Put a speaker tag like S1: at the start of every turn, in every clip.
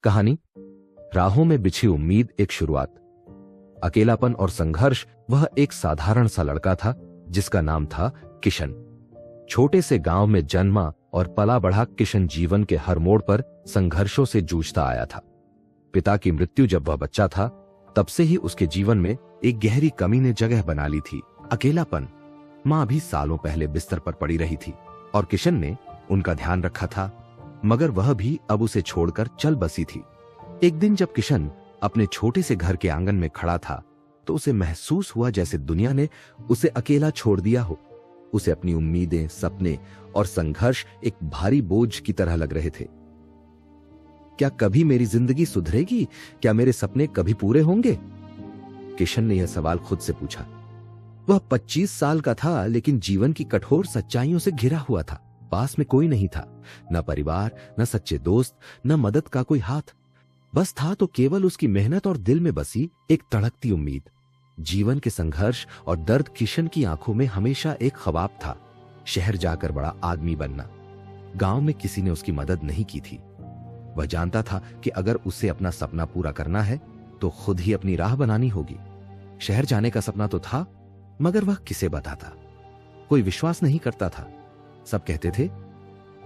S1: कहानी राहों में बिछी उम्मीद एक शुरुआत। अकेलापन और संघर्ष। वह एक साधारण सा लड़का था जिसका नाम था किशन। छोटे से गांव में जन्मा और पला बढ़ा किशन जीवन के हर मोड़ पर संघर्षों से जूझता आया था। पिता की मृत्यु जब वह बच्चा था तब से ही उसके जीवन में एक गहरी कमी ने जगह बना ली थी, अकेलापन। मां भी सालों पहले बिस्तर पर पड़ी रही थी और किशन ने उनका ध्यान रखा था, मगर वह भी अब उसे छोड़कर चल बसी थी। एक दिन जब किशन अपने छोटे से घर के आंगन में खड़ा था तो उसे महसूस हुआ जैसे दुनिया ने उसे अकेला छोड़ दिया हो। उसे अपनी उम्मीदें, सपने और संघर्ष एक भारी बोझ की तरह लग रहे थे। क्या कभी मेरी जिंदगी सुधरेगी? क्या मेरे सपने कभी पूरे होंगे? किशन ने यह सवाल खुद से पूछा। वह 25 साल का था, लेकिन जीवन की कठोर सच्चाइयों से घिरा हुआ था। पास में कोई नहीं था, न परिवार, न सच्चे दोस्त, न मदद का कोई हाथ। बस था तो केवल उसकी मेहनत और दिल में बसी एक तड़कती उम्मीद। जीवन के संघर्ष और दर्द किशन की आंखों में हमेशा एक ख्वाब था, शहर जाकर बड़ा आदमी बनना। गांव में किसी ने उसकी मदद नहीं की थी। वह जानता था कि अगर उसे अपना सपना पूरा करना है तो खुद ही अपनी राह बनानी होगी। शहर जाने का सपना तो था, मगर वह किसे बताता? कोई विश्वास नहीं करता था। सब कहते थे,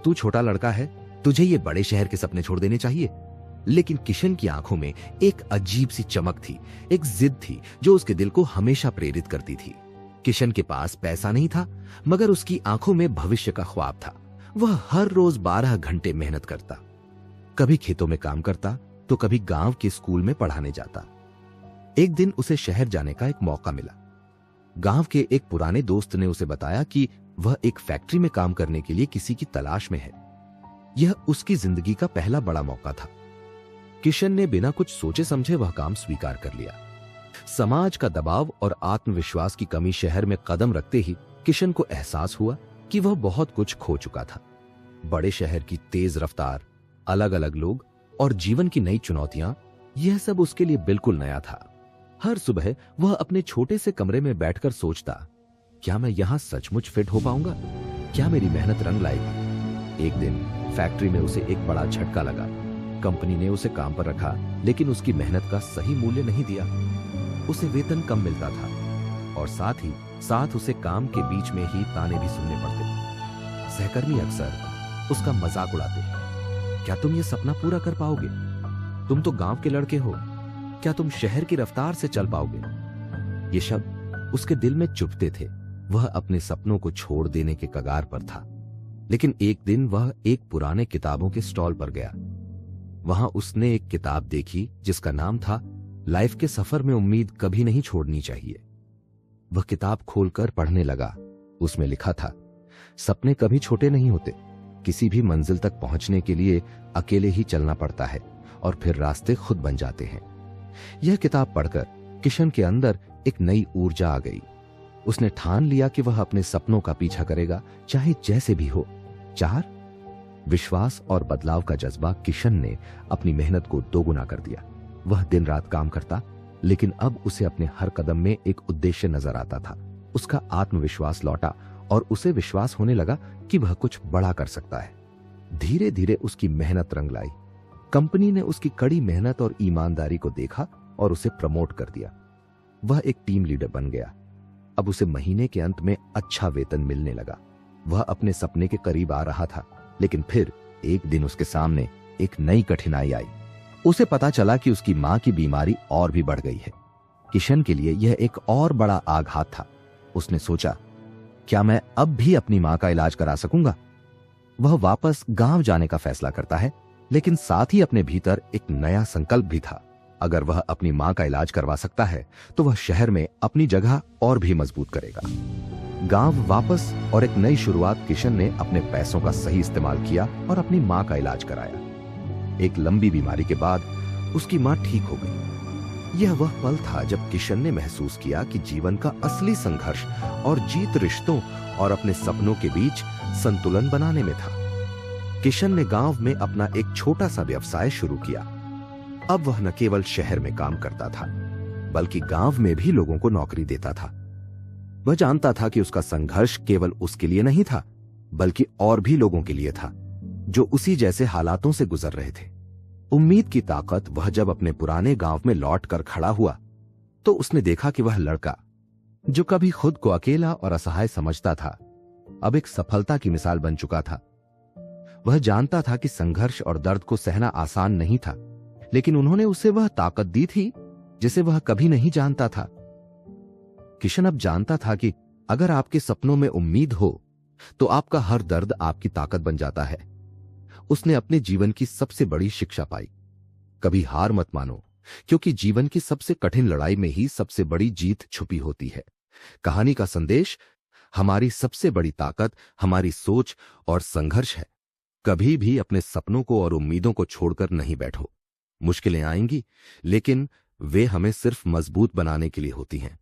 S1: तू छोटा लड़का है, तुझे ये बड़े शहर के सपने छोड़ देने चाहिए। लेकिन किशन की आंखों में एक अजीब सी चमक थी, एक जिद थी जो उसके दिल को हमेशा प्रेरित करती थी। किशन के पास पैसा नहीं था, मगर उसकी आंखों में भविष्य का ख्वाब था। वह हर रोज 12 घंटे मेहनत करता, कभी खेतों में काम करता तो कभी गांव के स्कूल में पढ़ाने जाता। एक दिन उसे शहर जाने का एक मौका मिला। गांव के एक पुराने दोस्त ने उसे बताया कि वह एक फैक्ट्री में काम करने के लिए किसी की तलाश में है। यह उसकी जिंदगी का पहला बड़ा मौका था। किशन ने बिना कुछ सोचे समझे वह काम स्वीकार कर लिया। समाज का दबाव और आत्मविश्वास की कमी शहर में कदम रखते ही किशन को एहसास हुआ कि वह बहुत कुछ खो चुका था। बड़े शहर की तेज रफ्तार, अलग अलग लोग और जीवन की नई चुनौतियां, यह सब उसके लिए बिल्कुल नया था। हर सुबह वह अपने छोटे से कमरे में बैठकर सोचता, क्या मैं यहां सचमुच फिट हो पाऊंगा? क्या मेरी मेहनत रंग लाएगी? एक दिन फैक्ट्री में उसे एक बड़ा झटका लगा। कंपनी ने उसे काम पर रखा, लेकिन उसकी मेहनत का सही मूल्य नहीं दिया। उसे वेतन कम मिलता था और साथ ही साथ उसे काम के बीच में ही ताने भी सुनने पड़ते। सहकर्मी अक्सर उसका मजाक उड़ाते, क्या तुम ये सपना पूरा कर पाओगे? तुम तो गांव के लड़के हो, क्या तुम शहर की रफ्तार से चल पाओगे? ये शब्द उसके दिल में चुभते थे। वह अपने सपनों को छोड़ देने के कगार पर था। लेकिन एक दिन वह एक पुराने किताबों के स्टॉल पर गया। वहां उसने एक किताब देखी जिसका नाम था लाइफ के सफर में उम्मीद कभी नहीं छोड़नी चाहिए। वह किताब खोलकर पढ़ने लगा। उसमें लिखा था, सपने कभी छोटे नहीं होते। किसी भी मंजिल तक पहुंचने के लिए अकेले ही चलना पड़ता है और फिर रास्ते खुद बन जाते हैं। यह किताब पढ़कर किशन के अंदर एक नई ऊर्जा आ गई। उसने ठान लिया कि वह अपने सपनों का पीछा करेगा, चाहे जैसे भी हो। 4 विश्वास और बदलाव का जज्बा किशन ने अपनी मेहनत को दोगुना कर दिया। वह दिन रात काम करता, लेकिन अब उसे अपने हर कदम में एक उद्देश्य नजर आता था। उसका आत्मविश्वास लौटा और उसे विश्वास होने लगा कि वह कुछ बड़ा कर सकता है। धीरे धीरे उसकी मेहनत रंग लाई। कंपनी ने उसकी कड़ी मेहनत और ईमानदारी को देखा और उसे प्रमोट कर दिया। वह एक टीम लीडर बन गया। अब उसे महीने के अंत में अच्छा वेतन मिलने लगा। वह अपने सपने के करीब आ रहा था, लेकिन फिर एक दिन उसके सामने एक नई कठिनाई आई। उसे पता चला कि उसकी मां की बीमारी और भी बढ़ गई है। किशन के लिए यह एक और बड़ा आघात था। उसने सोचा, क्या मैं अब भी अपनी मां का इलाज करा सकूंगा? वह वापस गांव जाने का फैसला करता है, लेकिन साथ ही अपने भीतर एक नया संकल्प भी था। अगर वह अपनी मां का इलाज करवा सकता है तो वह शहर में अपनी जगह और भी मजबूत करेगा। गांव वापस और एक नई शुरुआत। किशन ने अपने पैसों का सही इस्तेमाल किया और अपनी मां का इलाज कराया। एक लंबी बीमारी के बाद उसकी मां ठीक हो गई। यह वह पल था जब किशन ने महसूस किया कि जीवन का असली संघर्ष और जीत रिश्तों और अपने सपनों के बीच संतुलन बनाने में था। किशन ने गांव में अपना एक छोटा सा व्यवसाय शुरू किया। अब वह न केवल शहर में काम करता था, बल्कि गांव में भी लोगों को नौकरी देता था। वह जानता था कि उसका संघर्ष केवल उसके लिए नहीं था, बल्कि और भी लोगों के लिए था जो उसी जैसे हालातों से गुजर रहे थे। उम्मीद की ताकत। वह जब अपने पुराने गांव में लौट कर खड़ा हुआ तो उसने देखा कि वह लड़का जो कभी खुद को अकेला और असहाय समझता था, अब एक सफलता की मिसाल बन चुका था। वह जानता था कि संघर्ष और दर्द को सहना आसान नहीं था, लेकिन उन्होंने उसे वह ताकत दी थी जिसे वह कभी नहीं जानता था। किशन अब जानता था कि अगर आपके सपनों में उम्मीद हो तो आपका हर दर्द आपकी ताकत बन जाता है। उसने अपने जीवन की सबसे बड़ी शिक्षा पाई, कभी हार मत मानो, क्योंकि जीवन की सबसे कठिन लड़ाई में ही सबसे बड़ी जीत छुपी होती है। कहानी का संदेश, हमारी सबसे बड़ी ताकत हमारी सोच और संघर्ष है। कभी भी अपने सपनों को और उम्मीदों को छोड़कर नहीं बैठो। मुश्किलें आएंगी, लेकिन वे हमें सिर्फ मजबूत बनाने के लिए होती हैं।